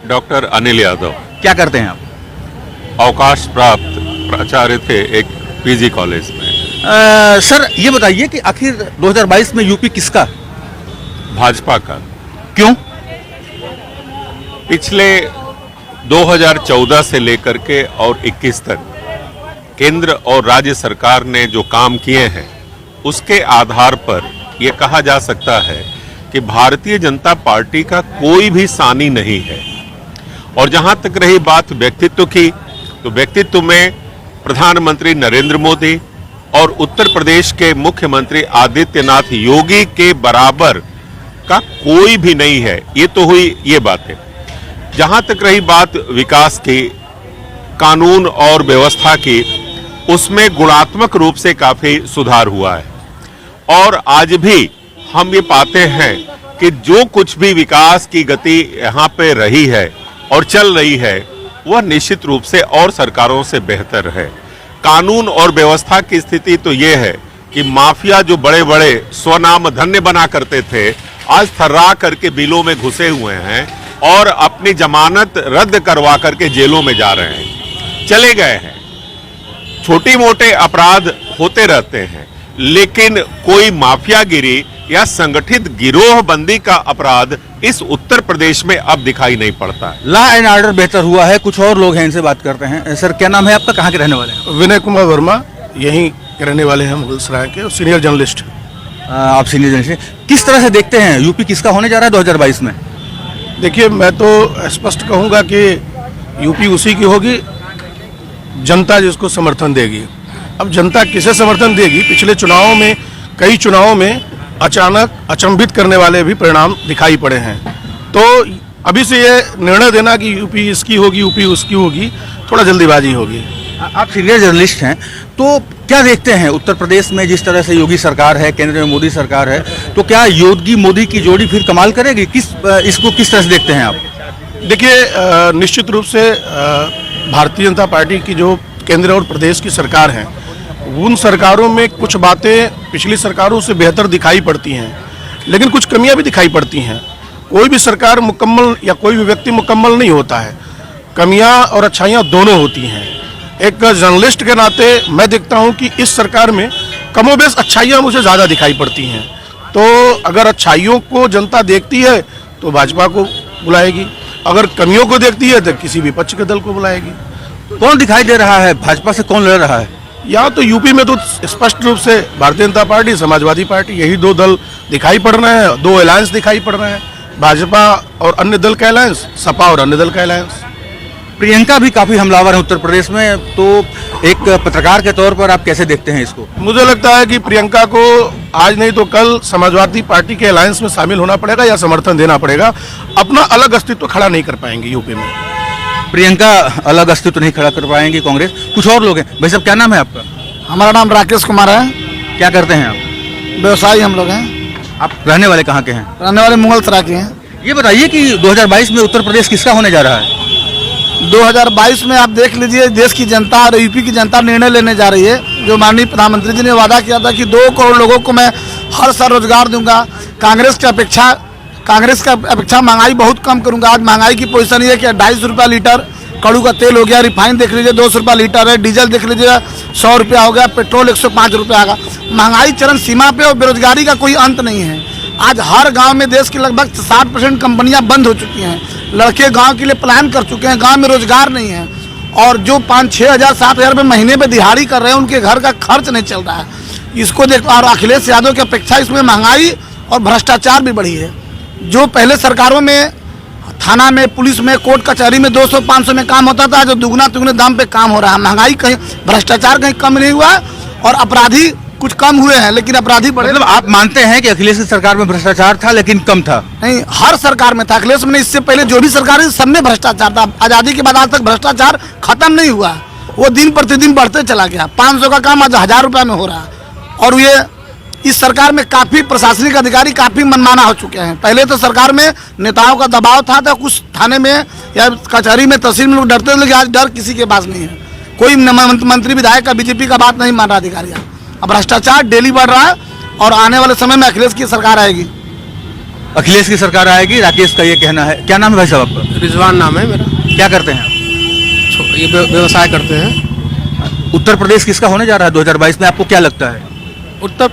Doctor Anil Yadav. क्या करते हैं आप? अवकाश प्राप्त प्राचार्य थे एक पीजी कॉलेज में। सर ये बताइए कि आखिर 2022 में यूपी किसका? भाजपा का। क्यों? पिछले 2014 से लेकर के और 21 तक केंद्र और राज्य सरकार ने जो काम किए हैं उसके आधार पर यह कहा जा सकता है कि भारतीय जनता पार्टी का कोई भी सानी नहीं है। और जहां तक रही बात व्यक्तित्व की, तो व्यक्तित्व में प्रधानमंत्री नरेंद्र मोदी और उत्तर प्रदेश के मुख्यमंत्री आदित्यनाथ योगी के बराबर का कोई भी नहीं है। ये तो हुई ये बात है। जहां तक रही बात विकास की, कानून और व्यवस्था की, उसमें गुणात्मक रूप से काफी सुधार हुआ है। और आज भी हम ये पाते हैं कि जो कुछ भी विकास की गति यहाँ पे रही है और चल रही है वह निश्चित रूप से और सरकारों से बेहतर है। कानून और व्यवस्था की स्थिति तो ये है कि माफिया जो बड़े बड़े स्वनाम धन्य बना करते थे, आज थर्रा करके बिलों में घुसे हुए हैं और अपनी जमानत रद्द करवा करके जेलों में जा रहे हैं, चले गए हैं। छोटी मोटे अपराध होते रहते हैं, लेकिन कोई माफियागिरी या संगठित गिरोहबंदी का अपराध इस उत्तर प्रदेश में अब दिखाई नहीं पड़ता है। लॉ एंड ऑर्डर बेहतर हुआ है। कुछ और लोग हैं, इनसे बात करते हैं। सर क्या नाम है आपका, कहाँ के रहने वाले हैं? विनय कुमार वर्मा, यहीं के रहने वाले हैं, मुगलसराय के, सीनियर जर्नलिस्ट। आप सीनियर जर्नलिस्ट, किस तरह से देखते हैं यूपी किसका होने जा रहा है 2022 में? देखिए, मैं तो स्पष्ट कहूँगा कि यूपी उसी की होगी, जनता जिसको समर्थन देगी। अब जनता किसे समर्थन देगी? पिछले चुनावों में, कई चुनावों में अचानक अचंभित करने वाले भी परिणाम दिखाई पड़े हैं। तो अभी से ये निर्णय देना कि यूपी इसकी होगी, यूपी उसकी होगी, थोड़ा जल्दीबाजी होगी। आप सीनियर जर्नलिस्ट हैं, तो क्या देखते हैं उत्तर प्रदेश में जिस तरह से योगी सरकार है, केंद्र में मोदी सरकार है, तो क्या योगी मोदी की जोड़ी फिर कमाल करेगी? इसको किस तरह से देखते हैं आप? देखिए, निश्चित रूप से भारतीय जनता पार्टी की जो केंद्र और प्रदेश की सरकार है, उन सरकारों में कुछ बातें पिछली सरकारों से बेहतर दिखाई पड़ती हैं, लेकिन कुछ कमियां भी दिखाई पड़ती हैं। कोई भी सरकार मुकम्मल या कोई भी व्यक्ति मुकम्मल नहीं होता है, कमियां और अच्छाइयां दोनों होती हैं। एक जर्नलिस्ट के नाते मैं देखता हूं कि इस सरकार में कमोबेश अच्छाइयां मुझे ज़्यादा दिखाई पड़ती हैं। तो अगर अच्छाइयों को जनता देखती है तो भाजपा को बुलाएगी, अगर कमियों को देखती है तो किसी विपक्ष के दल को बुलाएगी। कौन दिखाई दे रहा है? भाजपा से कौन लड़ रहा है? यहाँ तो यूपी में तो स्पष्ट रूप से भारतीय जनता पार्टी, समाजवादी पार्टी, यही दो दल दिखाई पड़ रहे हैं। दो अलायंस दिखाई पड़ रहे हैं, भाजपा और अन्य दल का अलायंस, सपा और अन्य दल का अलायंस। प्रियंका भी काफी हमलावर है उत्तर प्रदेश में, तो एक पत्रकार के तौर पर आप कैसे देखते हैं इसको? मुझे लगता है कि प्रियंका को आज नहीं तो कल समाजवादी पार्टी के अलायंस में शामिल होना पड़ेगा या समर्थन देना पड़ेगा। अपना अलग अस्तित्व खड़ा नहीं कर पाएंगे यूपी में। प्रियंका अलग अस्तित्व नहीं खड़ा कर पाएंगी कांग्रेस। कुछ और लोग हैं। भाई साहब, क्या नाम है आपका? हमारा नाम राकेश कुमार है। क्या करते हैं आप? व्यवसायी हम लोग हैं। आप रहने वाले कहाँ के हैं? रहने वाले मुगलसराय के हैं। ये बताइए कि 2022 में उत्तर प्रदेश किसका होने जा रहा है? 2022 में आप देख लीजिए, देश की जनता और यूपी की जनता निर्णय लेने जा रही है। जो माननीय प्रधानमंत्री जी ने वादा किया था कि 2 करोड़ लोगों को मैं हर साल रोजगार दूंगा, कांग्रेस की अपेक्षा महंगाई बहुत कम करूंगा। आज महंगाई की पोजीशन ये है कि 250 रुपया लीटर कड़ू का तेल हो गया, रिफाइन देख लीजिए 200 रुपया लीटर है, डीजल देख लीजिए 100 रुपया हो गया, पेट्रोल 105 रुपया आ गया। महंगाई चरम सीमा पे और बेरोजगारी का कोई अंत नहीं है। आज हर गांव में देश की लगभग 60% कंपनियां बंद हो चुकी हैं। लड़के गांव के लिए पलायन कर चुके हैं, गांव में रोजगार नहीं है। और जो 5-6 हज़ार 7 हज़ार रुपये महीने में दिहाड़ी कर रहे हैं, उनके घर का खर्च नहीं चल रहा है। इसको देख, और अखिलेश यादव की अपेक्षा इसमें महंगाई और भ्रष्टाचार भी बढ़ी है। जो पहले सरकारों में थाना में, पुलिस में, कोर्ट कचहरी में 200-500 में काम होता था, जो दुगना तिगुने दाम पे काम हो रहा है। महंगाई कहीं, भ्रष्टाचार कहीं कम नहीं हुआ है और अपराधी कुछ कम हुए हैं, लेकिन अपराधी बढ़े। मतलब आप मानते हैं कि अखिलेश की सरकार में भ्रष्टाचार था लेकिन कम था? नहीं, हर सरकार में था। अखिलेश में, इससे पहले जो भी सरकार है सब में भ्रष्टाचार था। आज़ादी के बाद आज तक भ्रष्टाचार खत्म नहीं हुआ, वो दिन प्रतिदिन बढ़ते चला गया। 500 का काम आज 1000 रुपये में हो रहा है। और ये इस सरकार में काफ़ी प्रशासनिक अधिकारी काफ़ी मनमाना हो चुके हैं। पहले तो सरकार में नेताओं का दबाव था, तो कुछ थाने में या कचहरी में, तहसील में लोग डरते थे, लेकिन आज डर किसी के पास नहीं है। कोई मंत्री विधायक का बीजेपी का बात नहीं मान रहा अधिकारी। अब भ्रष्टाचार डेली बढ़ रहा है और आने वाले समय में अखिलेश की सरकार आएगी। अखिलेश की सरकार आएगी, राकेश का ये कहना है। क्या नाम है भाई साहब आपका? रिजवान नाम है मेरा। क्या करते हैं आप? ये व्यवसाय करते हैं। उत्तर प्रदेश किसका होने जा रहा है 2022 में, आपको क्या लगता है? उत्तर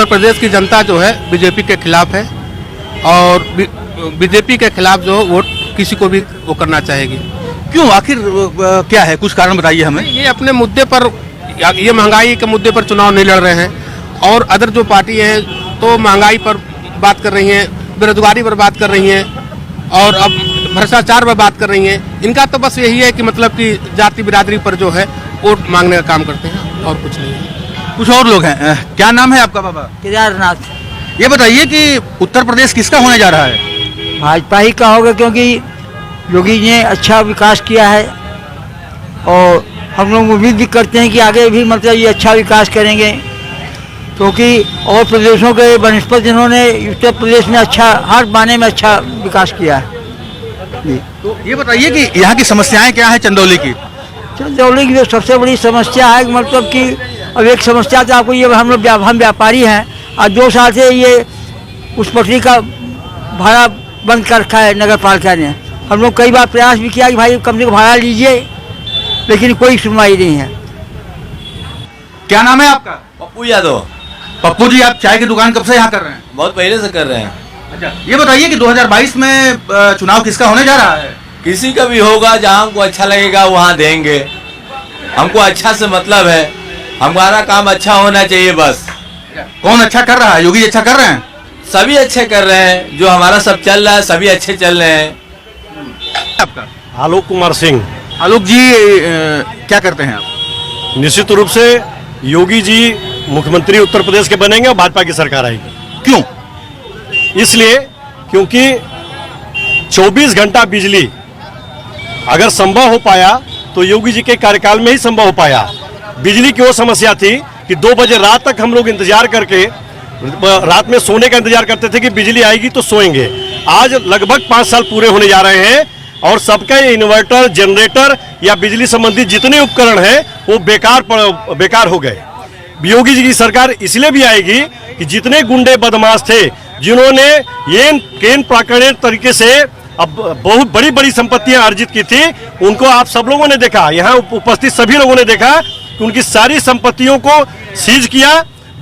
प्रदेश की जनता जो है बीजेपी के खिलाफ है और बीजेपी के खिलाफ जो वोट किसी को भी वो करना चाहेगी। क्यों, आखिर क्या है, कुछ कारण बताइए हमें। ये अपने मुद्दे पर, ये महंगाई के मुद्दे पर चुनाव नहीं लड़ रहे हैं और अदर जो पार्टी है तो महंगाई पर बात कर रही हैं, बेरोजगारी पर बात कर रही हैं और अब भ्रष्टाचार पर बात कर रही हैं। इनका तो बस यही है कि मतलब कि जाति बिरादरी पर जो है वोट मांगने का काम करते हैं और कुछ नहीं है। कुछ और लोग हैं। क्या नाम है आपका बाबा? केदारनाथ। ये बताइए कि उत्तर प्रदेश किसका होने जा रहा है? भाजपा ही का होगा, क्योंकि योगी जी ने अच्छा विकास किया है और हम लोग उम्मीद भी करते हैं कि आगे भी मतलब ये अच्छा विकास करेंगे, क्योंकि और प्रदेशों के बनस्पत जिन्होंने उत्तर प्रदेश में अच्छा, हर माने में अच्छा विकास किया है। तो ये बताइए कि यहाँ की समस्याएं क्या है चंदौली की? चंदौली की जो सबसे बड़ी समस्या है मतलब कि अब एक समस्या तो आपको ये, हम व्यापारी हैं और 2 साल से ये उस पटरी का भाड़ा बंद कर रखा है नगर पालिका ने। हम लोग कई बार प्रयास भी किया कि भाई कम से कम भाड़ा लीजिए, लेकिन कोई सुनवाई नहीं है। क्या नाम है आपका? पप्पू यादव। पप्पू जी, आप चाय की दुकान कब से यहाँ कर रहे हैं? बहुत पहले से कर रहे हैं। अच्छा, ये बताइए कि 2022 में चुनाव किसका होने जा रहा है? किसी का भी होगा, जहाँ हमको अच्छा लगेगा वहाँ देंगे। हमको अच्छा से मतलब है, हमारा काम अच्छा होना चाहिए बस। कौन अच्छा कर रहा है? योगी अच्छा कर रहे हैं? सभी अच्छे कर रहे हैं, जो हमारा सब चल रहा है सभी अच्छे चल रहे हैं। आपका? आलोक कुमार सिंह। आलोक जी, क्या करते हैं आप? निश्चित रूप से योगी जी मुख्यमंत्री उत्तर प्रदेश के बनेंगे और भाजपा की सरकार आएगी। क्यों? इसलिए क्योंकि 24 घंटा बिजली अगर संभव हो पाया तो योगी जी के कार्यकाल में ही संभव हो पाया। बिजली की वो समस्या थी कि 2 बजे रात तक हम लोग इंतजार करके रात में सोने का इंतजार करते थे कि बिजली आएगी तो सोएंगे। आज लगभग 5 साल पूरे होने जा रहे हैं और सबका इन्वर्टर, जनरेटर या बिजली संबंधी जितने उपकरण हैं वो बेकार हो गए। योगी जी की सरकार इसलिए भी आएगी कि जितने गुंडे बदमाश थे, जिन्होंने ये केन प्राकरण तरीके से अब बहुत बड़ी बड़ी संपत्तियां अर्जित की थी, उनको आप सब लोगों ने देखा, यहाँ उपस्थित सभी लोगों ने देखा कि उनकी सारी संपत्तियों को सीज किया,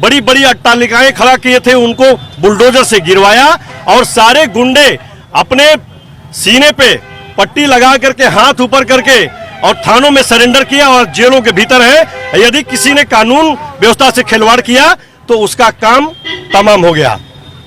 बड़ी बड़ी अट्टालिकाएं खड़ा किए थे, उनको बुलडोजर से गिरवाया और सारे गुंडे अपने सीने पे पट्टी लगा करके हाथ ऊपर करके और थानों में सरेंडर किया और जेलों के भीतर है। यदि किसी ने कानून व्यवस्था से खिलवाड़ किया तो उसका काम तमाम हो गया।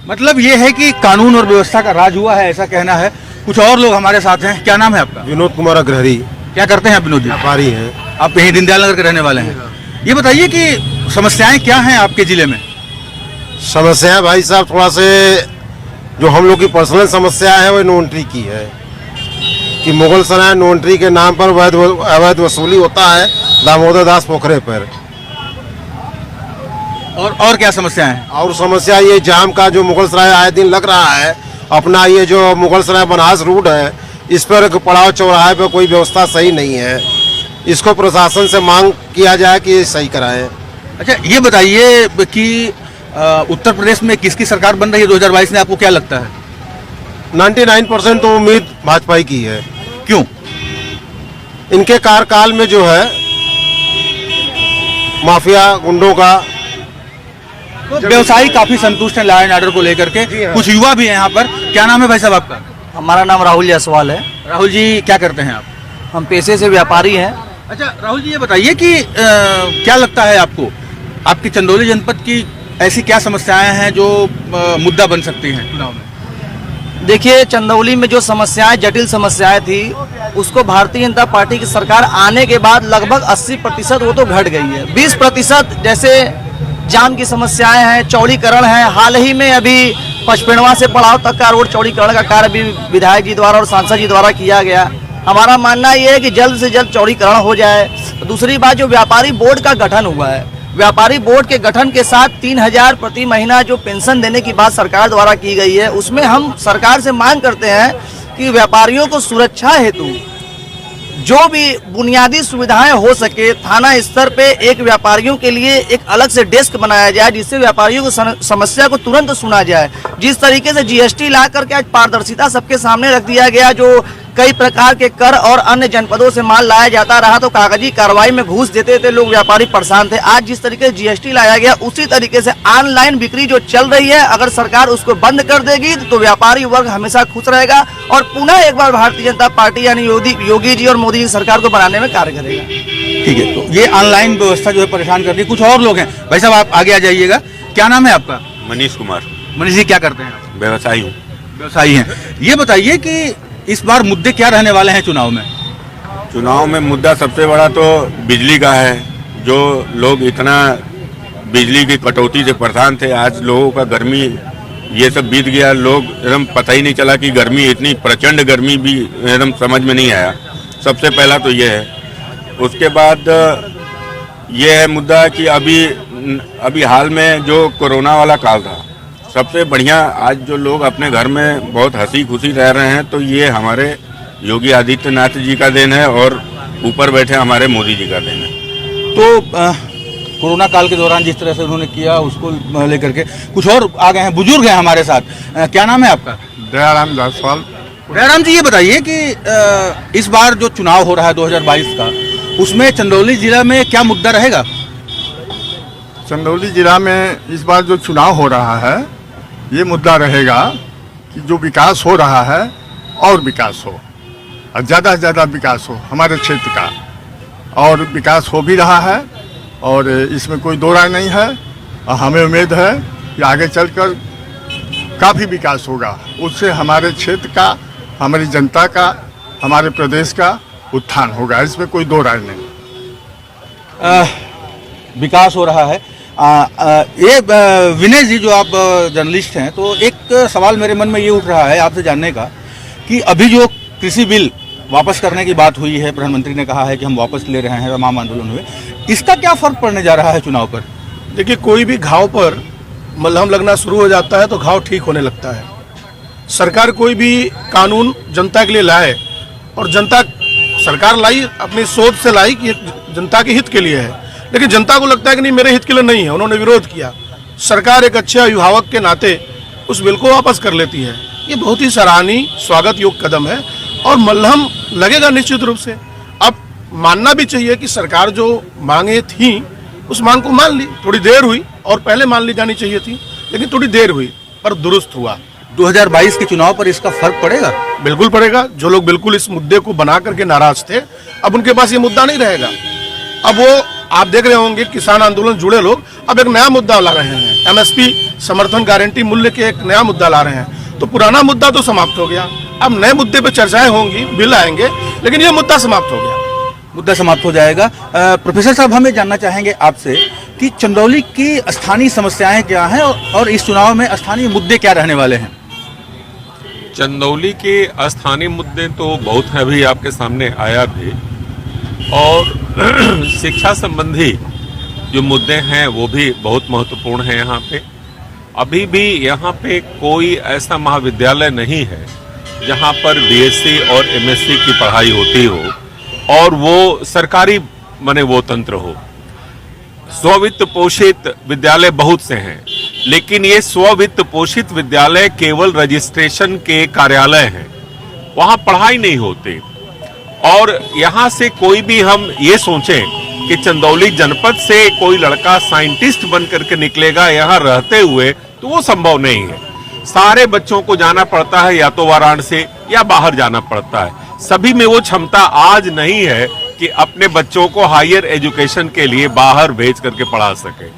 मतलब ये है कि कानून और व्यवस्था का राज हुआ है, ऐसा कहना है। कुछ और लोग हमारे साथ हैं। क्या नाम है आपका? विनोद कुमार अग्रहरी। क्या करते हैं आप विनोद जी? व्यापारी हैं। आप यहीं दीनदयाल नगर के रहने वाले हैं। ये बताइए कि समस्याएं क्या हैं आपके जिले में? समस्या भाई साहब थोड़ा से जो हम लोग की पर्सनल समस्या है वो नो एंट्री की है कि मुगल सराय नो एंट्री के नाम पर अवैध वसूली होता है दामोदर दास पोखरे पर। और क्या समस्याएं हैं? और समस्या ये जाम का जो मुगल सराय आए दिन लग रहा है, अपना ये जो मुगल सराय बनास रूट है, इस पर पड़ाव चौराहे पर कोई व्यवस्था सही नहीं है। इसको प्रशासन से मांग किया जाए कि ये सही कराएं। अच्छा, ये बताइए कि उत्तर प्रदेश में किसकी सरकार बन रही है 2022 में, आपको क्या लगता है? 99% तो उम्मीद भाजपा ही की है। क्यों? इनके कार्यकाल में जो है माफिया गुंडों का तो व्यवसायी काफी संतुष्ट हैं लॉ एंड ऑर्डर को लेकर के। हाँ। कुछ युवा भी हैं यहाँ पर। क्या नाम है भाई साहब आपका? हमारा नाम राहुल जायसवाल है। राहुल जी, क्या करते हैं आप? हम पेशे से व्यापारी हैं। अच्छा राहुल जी, ये बताइए कि क्या लगता है आपको, आपकी चंदौली जनपद की ऐसी क्या समस्याएं हैं जो मुद्दा बन सकती हैं चुनाव में? देखिए, चंदौली में जो समस्याएं, जटिल समस्याएं थी, उसको भारतीय जनता पार्टी की सरकार आने के बाद लगभग 80% वो तो घट गई है। 20% जैसे जाम की समस्याएं हैं, चौड़ीकरण है। हाल ही में अभी पचपेड़वा से पड़ाव तक का रोड चौड़ीकरण का कार्य भी विधायक जी द्वारा और सांसद जी द्वारा किया गया। हमारा मानना ये है कि जल्द से जल्द चौड़ीकरण हो जाए। दूसरी बात, जो व्यापारी बोर्ड का गठन हुआ है, व्यापारी बोर्ड के गठन के साथ 3000 प्रति महीना जो पेंशन देने की बात सरकार द्वारा की गई है, उसमें हम सरकार से मांग करते हैं कि व्यापारियों को सुरक्षा हेतु जो भी बुनियादी सुविधाएं हो सके थाना स्तर पे एक व्यापारियों के लिए एक अलग से डेस्क बनाया जाए, जिससे व्यापारियों की समस्या को तुरंत सुना जाए। जिस तरीके से जीएसटी ला करके आज पारदर्शिता सबके सामने रख दिया गया, जो कई प्रकार के कर और अन्य जनपदों से माल लाया जाता रहा तो कागजी कार्रवाई में घूस देते थे लोग, व्यापारी परेशान थे। आज जिस तरीके से जीएसटी लाया गया उसी तरीके से ऑनलाइन बिक्री जो चल रही है, अगर सरकार उसको बंद कर देगी तो व्यापारी वर्ग हमेशा खुश रहेगा और पुनः एक बार भारतीय जनता पार्टी यानी योगी जी और मोदी जी सरकार को बनाने में कार्य करेगा। ठीक है, तो ये ऑनलाइन व्यवस्था जो है परेशान कर रही है। कुछ और लोग हैं, भाई साहब आप आगे आ जाइएगा। क्या नाम है आपका? मनीष कुमार, मनीष जी क्या करते हैं आप? व्यवसायी हूँ। व्यवसायी हैं। ये बताइए कि इस बार मुद्दे क्या रहने वाले हैं चुनाव में? चुनाव में मुद्दा सबसे बड़ा तो बिजली का है। जो लोग इतना बिजली की कटौती से परेशान थे, आज लोगों का गर्मी ये सब बीत गया। लोग एकदम पता ही नहीं चला कि गर्मी इतनी प्रचंड गर्मी भी एकदम समझ में नहीं आया। सबसे पहला तो ये है। उसके बाद ये है मुद्दा कि अभी हाल में जो कोरोना वाला काल था, सबसे बढ़िया आज जो लोग अपने घर में बहुत हंसी खुशी रह रहे हैं, तो ये हमारे योगी आदित्यनाथ जी का देन है और ऊपर बैठे हमारे मोदी जी का देन है। तो कोरोना काल के दौरान जिस तरह से उन्होंने किया उसको लेकर के कुछ और आ गए हैं, बुजुर्ग हैं हमारे साथ। क्या नाम है आपका? दयाराम जायसवाल। दयाराम जी ये बताइए कि इस बार जो चुनाव हो रहा है 2022 का, उसमें चंदौली जिला में क्या मुद्दा रहेगा? चंदौली जिला में इस बार जो चुनाव हो रहा है, ये मुद्दा रहेगा कि जो विकास हो रहा है और विकास हो, और ज़्यादा से ज़्यादा विकास हो हमारे क्षेत्र का। और विकास हो भी रहा है और इसमें कोई दो राय नहीं है। और हमें उम्मीद है कि आगे चलकर काफ़ी विकास होगा। उससे हमारे क्षेत्र का, हमारी जनता का, हमारे प्रदेश का उत्थान होगा। इसमें कोई दो राय नहीं। विकास हो रहा है। ये विनय जी, जो आप जर्नलिस्ट हैं, तो एक सवाल मेरे मन में ये उठ रहा है आपसे जानने का कि अभी जो कृषि बिल वापस करने की बात हुई है, प्रधानमंत्री ने कहा है कि हम वापस ले रहे हैं, तमाम आंदोलन हुए, इसका क्या फर्क पड़ने जा रहा है चुनाव पर? देखिए, कोई भी घाव पर मलहम लगना शुरू हो जाता है तो घाव ठीक होने लगता है। सरकार कोई भी कानून जनता के लिए लाए और सरकार लाई अपनी सोच से लाई कि जनता के हित के लिए है, लेकिन जनता को लगता है कि नहीं, मेरे हित के लिए नहीं है, उन्होंने विरोध किया। सरकार एक अच्छे अभिभावक के नाते उस बिल को वापस कर लेती है। ये बहुत ही सराहनीय स्वागत योग्य कदम है और मलहम लगेगा निश्चित रूप से। अब मानना भी चाहिए कि सरकार जो मांगे थी उस मांग को मान ली। थोड़ी देर हुई और पहले मान ली जानी चाहिए थी, लेकिन थोड़ी देर हुई पर दुरुस्त हुआ। 2022 के चुनाव पर इसका फर्क पड़ेगा? बिल्कुल पड़ेगा। जो लोग बिल्कुल इस मुद्दे को बना करके नाराज थे, अब उनके पास ये मुद्दा नहीं रहेगा। अब वो आप देख रहे होंगे किसान आंदोलन जुड़े लोग अब एक नया मुद्दा ला रहे हैं, एमएसपी समर्थन गारंटी मूल्य के एक नया मुद्दा ला रहे हैं। तो पुराना मुद्दा तो समाप्त हो गया, अब नए मुद्दे पे चर्चाएं होंगी, बिल आएंगे, लेकिन ये मुद्दा समाप्त हो गया। मुद्दा समाप्त हो जाएगा। प्रोफेसर साहब, हम ये जानना चाहेंगे आपसे कि चंदौली की स्थानीय समस्याएं क्या हैं और इस चुनाव में स्थानीय मुद्दे क्या रहने वाले हैं? चंदौली के स्थानीय मुद्दे तो बहुत हैं, अभी आपके सामने आया भी, और शिक्षा संबंधी जो मुद्दे हैं वो भी बहुत महत्वपूर्ण हैं यहाँ पे। अभी भी यहाँ पे कोई ऐसा महाविद्यालय नहीं है जहाँ पर बीएससी और एमएससी की पढ़ाई होती हो और वो सरकारी बने वो तंत्र हो। स्ववित्त पोषित विद्यालय बहुत से हैं, लेकिन ये स्ववित्त पोषित विद्यालय केवल रजिस्ट्रेशन के कार्यालय हैं, वहाँ पढ़ाई नहीं होती। और यहाँ से कोई भी हम ये सोचें कि चंदौली जनपद से कोई लड़का साइंटिस्ट बन करके निकलेगा यहाँ रहते हुए, तो वो संभव नहीं है। सारे बच्चों को जाना पड़ता है या तो वाराणसी या बाहर जाना पड़ता है। सभी में वो क्षमता आज नहीं है कि अपने बच्चों को हायर एजुकेशन के लिए बाहर भेज करके पढ़ा सके।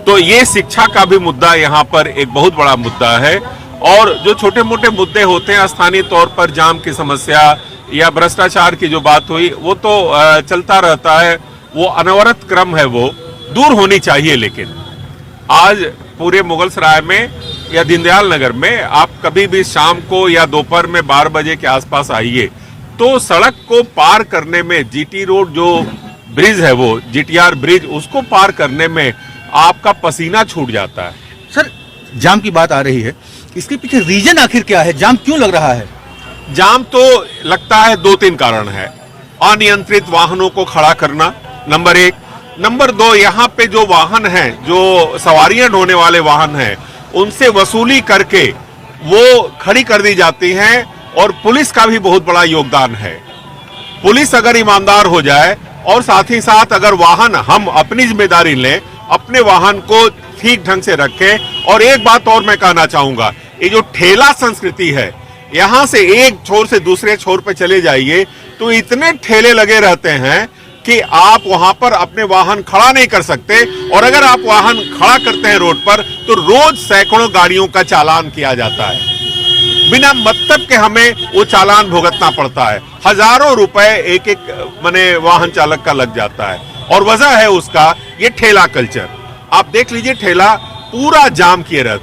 तो ये शिक्षा का भी मुद्दा यहाँ पर एक बहुत बड़ा मुद्दा है। और जो छोटे मोटे मुद्दे होते हैं स्थानीय तौर पर, जाम की समस्या या भ्रष्टाचार की जो बात हुई, वो तो चलता रहता है, वो अनवरत क्रम है, वो दूर होनी चाहिए। लेकिन आज पूरे मुगलसराय में या दीनदयाल नगर में आप कभी भी शाम को या दोपहर में 12 बजे के आसपास आइए तो सड़क को पार करने में, जीटी रोड जो ब्रिज है वो जीटीआर ब्रिज, उसको पार करने में आपका पसीना छूट जाता है। सर, जाम की बात आ रही है, इसके पीछे रीजन आखिर क्या है? जाम क्यों लग रहा है? जाम तो लगता है 2-3 कारण है अनियंत्रित वाहनों को खड़ा करना, नंबर 1। नंबर 2, यहाँ पे जो वाहन हैं, जो सवारियां ढोने वाले वाहन हैं, उनसे वसूली करके वो खड़ी कर दी जाती हैं और पुलिस का भी बहुत बड़ा योगदान है। पुलिस अगर ईमानदार हो जाए और साथ ही साथ अगर वाहन हम अपनी जिम्मेदारी लें, अपने वाहन को ठीक ढंग से रखें। और एक बात और मैं कहना चाहूंगा, ये जो ठेला संस्कृति है, यहां से एक छोर से दूसरे छोर पे चले जाइए तो इतने ठेले लगे रहते हैं कि आप वहां पर अपने वाहन खड़ा नहीं कर सकते। और अगर आप वाहन खड़ा करते हैं रोड पर तो रोज सैकड़ों गाड़ियों का चालान किया जाता है, बिना मतलब के हमें वो चालान भुगतना पड़ता है। हजारों रुपए एक एक वाहन चालक का लग जाता है और वजह है उसका ये ठेला कल्चर। आप देख लीजिए, ठेला पूरा जाम किए रहते।